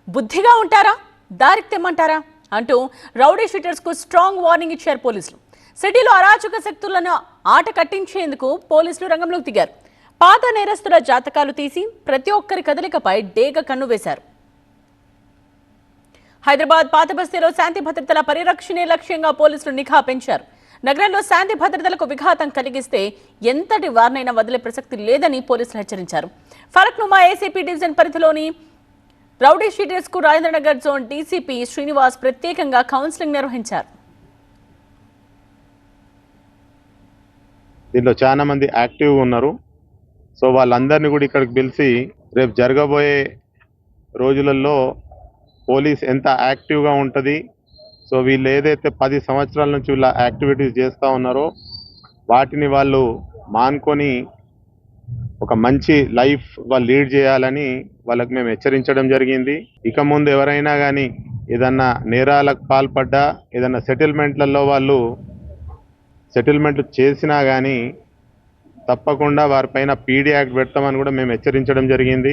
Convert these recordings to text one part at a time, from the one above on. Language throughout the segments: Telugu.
బుద్ధిగా ఉంటారా, దారికి తెమ్మంటారా అంటూ రౌడీ షీటర్స్ కు స్ట్రాంగ్ వార్నింగ్ ఇచ్చారు పోలీసులు. సిటీలో అరాచక శక్తులను ఆట కట్టించేందుకు పోలీసులు రంగంలోకి దిగారు. పాత నేరస్తుల జాతకాలు తీసి ప్రతి ఒక్కరి కదలికపై డేగ కన్ను వేశారు. హైదరాబాద్ పాత బస్తీలో శాంతి భద్రతల పరిరక్షణే లక్ష్యంగా పోలీసులు నిఘా పెంచారు. నగరంలో శాంతి భద్రతలకు విఘాతం కలిగిస్తే ఎంతటి వారినైనా వదిలే ప్రసక్తి లేదని పోలీసులు హెచ్చరించారు. ఫలక్నుమా ఏసీపీ డివిజన్ పరిధిలోని రౌడీ షీటర్స్ కు రాజేంద్రనగర్ జోన్ డీసీపీ శ్రీనివాస్ ప్రత్యేకంగా కౌన్సిలింగ్ నిర్వహించారు. దీంట్లో చాలా మంది యాక్టివ్ ఉన్నారు. సో వాళ్ళందరినీ కూడా ఇక్కడికి పిలిచి రేపు జరగబోయే రోజులలో పోలీస్ ఎంత యాక్టివ్గా ఉంటుంది, సో వీళ్ళు ఏదైతే 10 సంవత్సరాల నుంచి వీళ్ళ యాక్టివిటీస్ చేస్తూ ఉన్నారో వాటిని వాళ్ళు మానుకొని ఒక మంచి లైఫ్ వాళ్ళు లీడ్ చేయాలని వాళ్ళకి మేము హెచ్చరించడం జరిగింది. ఇక ముందు ఎవరైనా కానీ ఏదన్నా నేరాలకు పాల్పడ్డా, ఏదన్నా సెటిల్మెంట్లలో వాళ్ళు సెటిల్మెంట్లు చేసినా కానీ తప్పకుండా వారిపైన పీడీ యాక్ట్ పెడతామని కూడా మేము హెచ్చరించడం జరిగింది.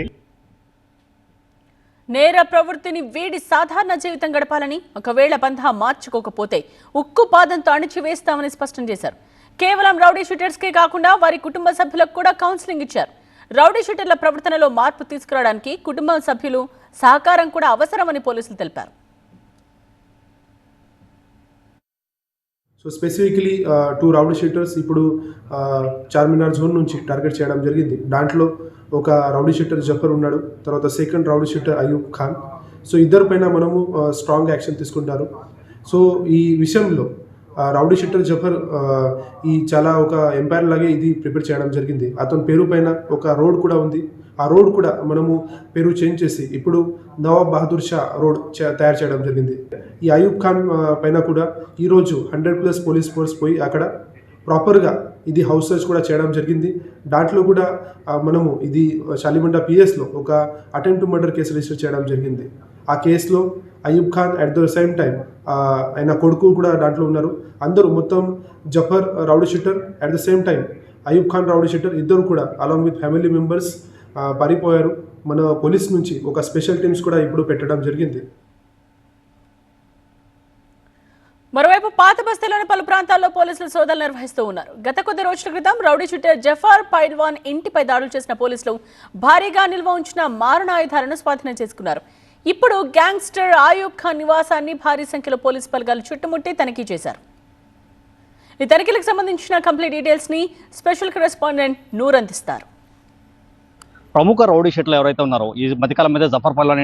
నేర ప్రవృత్తిని వీడి సాధారణ జీవితం గడపాలని, ఒకవేళ పంథా మార్చుకోకపోతే ఉక్కు పాదంతో అణిచివేస్తామని స్పష్టం చేశారు. కేవలం రౌడీ షూటర్స్కే కాకుండా వారి కుటుంబ సభ్యులకు కూడా కౌన్సిలింగ్ ఇచ్చారు. రౌడీ షూటర్ల ప్రవర్తనలో మార్పు తీసుకురావడానికి కుటుంబ సభ్యులు సహకారం కూడా అవసరమని పోలీసులు తెలిపారు. సో స్పెసిఫికలీ 2 రౌడీ షీటర్స్ ఇప్పుడు చార్మినార్ జోన్ నుంచి టార్గెట్ చేయడం జరిగింది. దాంట్లో ఒక రౌడీ షీటర్ జఫర్ ఉన్నాడు, తర్వాత second rowdy sheeter Ayub Khan. So ఇద్దరు పైన మనము స్ట్రాంగ్ యాక్షన్ తీసుకుంటారు. సో ఈ విషయంలో రౌడీ షీటర్ జఫర్ ఈ చాలా ఒక ఎంపైర్ లాగే ఇది ప్రిపేర్ చేయడం జరిగింది. అతని పేరు పైన ఒక రోడ్ కూడా ఉంది. ఆ రోడ్ కూడా మనము పేరు చేంజ్ చేసి ఇప్పుడు నవాబ్ బహదూర్ షా రోడ్ తయారు చేయడం జరిగింది. ఈ అయూబ్ ఖాన్ పైన కూడా ఈరోజు 100+ పోలీస్ ఫోర్స్ పోయి అక్కడ ప్రాపర్గా ఇది హౌస్ సర్చ్ కూడా చేయడం జరిగింది. దాంట్లో కూడా మనము ఇది షాలిమండ పిఎస్లో ఒక attempt to murder case register చేయడం జరిగింది. ఆ కేసులో Ayub Khan at the same time ఆయన కొడుకు కూడా దాంట్లో ఉన్నారు. అందరూ మొత్తం Zafar rowdy sheeter at the same time Ayub Khan rowdy sheeter ఇద్దరు కూడా అలాంగ్ విత్ ఫ్యామిలీ మెంబర్స్ పారిపోయారు. మన పోలీస్ నుంచి ఒక స్పెషల్ టీమ్స్ కూడా ఇప్పుడు పెట్టడం జరిగింది. మరోవైపు పాత బస్తీలోని పలు ప్రాంతాల్లో పోలీసులు సోదాలు నిర్వహిస్తూ ఉన్నారు. గత కొద్ది రోజుల క్రితం రౌడీ షూటర్ జఫర్ పైల్వాన్ ఇంటిపై దాడులు చేసిన పోలీసులు భారీగా నిల్వ ఉంచిన మారణాయుధాలను స్వాధీనం చేసుకున్నారు. ఇప్పుడు గ్యాంగ్స్టర్ అయూబ్ ఖాన్ నివాసాన్ని భారీ సంఖ్యలో పోలీసు బలగాలు చుట్టుముట్టి తనిఖీ చేశారు. ఈ తనిఖీలకు సంబంధించిన కంప్లీట్ డీటెయిల్స్ ని స్పెషల్ కరెస్పాండెంట్ నూర్ అందిస్తారు. ప్రముఖ రౌడీ షీటర్లు ఎవరైతే ఉన్నారో ఈ మధ్యకాలం మీద జఫర్ పైల్వాన్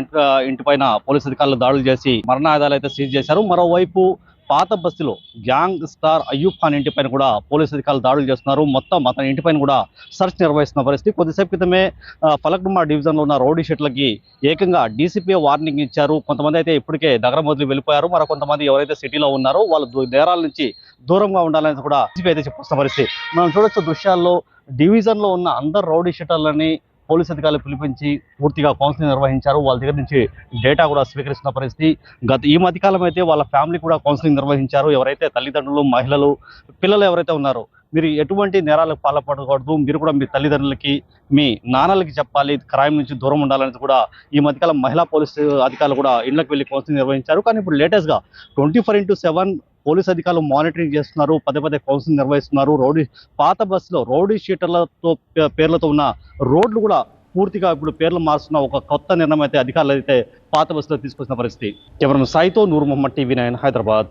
ఇంటిపైన పోలీసు అధికారులు దాడులు చేసి మరణాయుధాలు అయితే సీజ్ చేశారు. మరోవైపు పాత బస్తీలో గ్యాంగ్ స్టార్ అయూబ్ ఖాన్ ఇంటిపైన కూడా పోలీసు అధికారులు దాడులు చేస్తున్నారు. మొత్తం అతని ఇంటిపైన కూడా సెర్చ్ నిర్వహిస్తున్న పరిస్థితి. కొద్దిసేపు క్రితమే ఫలక్నుమా డివిజన్లో ఉన్న రౌడీ షీటర్లకి ఏకంగా డీసీపీ వార్నింగ్ ఇచ్చారు. కొంతమంది అయితే ఇప్పటికే నగరం వదిలి వెళ్ళిపోయారు. మరో కొంతమంది ఎవరైతే సిటీలో ఉన్నారో వాళ్ళు నేరాల నుంచి దూరంగా ఉండాలని కూడా డీసీపీ అయితే చెప్తున్న పరిస్థితి మనం చూడొచ్చు. దృశ్యాల్లో డివిజన్లో ఉన్న అందరు రౌడీ షీటర్లని పోలీసు అధికారులు పిలిపించి పూర్తిగా కౌన్సిలింగ్ నిర్వహించారు. వాళ్ళ దగ్గర నుంచి డేటా కూడా స్వీకరిస్తున్న పరిస్థితి. ఈ మధ్యకాలం అయితే వాళ్ళ ఫ్యామిలీ కూడా కౌన్సిలింగ్ నిర్వహించారు. ఎవరైతే తల్లిదండ్రులు, మహిళలు, పిల్లలు ఎవరైతే ఉన్నారో మీరు ఎటువంటి నేరాలకు పాల్పడకూడదు, మీరు కూడా మీ తల్లిదండ్రులకి, మీ నాన్నలకి చెప్పాలి, క్రైమ్ నుంచి దూరం ఉండాలని కూడా ఈ మధ్యకాలం మహిళా పోలీసు అధికారులు కూడా ఇళ్లకు వెళ్ళి కౌన్సిలింగ్ నిర్వహించారు. కానీ ఇప్పుడు లేటెస్ట్గా 24/7 పోలీసు అధికారులు మానిటరింగ్ చేస్తున్నారు, పదే కౌన్సిలింగ్ నిర్వహిస్తున్నారు. పాత బస్సులో రౌడీ షీటర్లతో పేర్లతో ఉన్న రోడ్లు కూడా పూర్తిగా ఇప్పుడు పేర్లు మారుస్తున్న ఒక కొత్త నిర్ణయం అయితే అధికారులు అయితే పాత బస్సులో తీసుకొచ్చిన పరిస్థితి. కెమెరామెన్ సాయితో నూర్ మొహమ్మద్, TV9 హైదరాబాద్.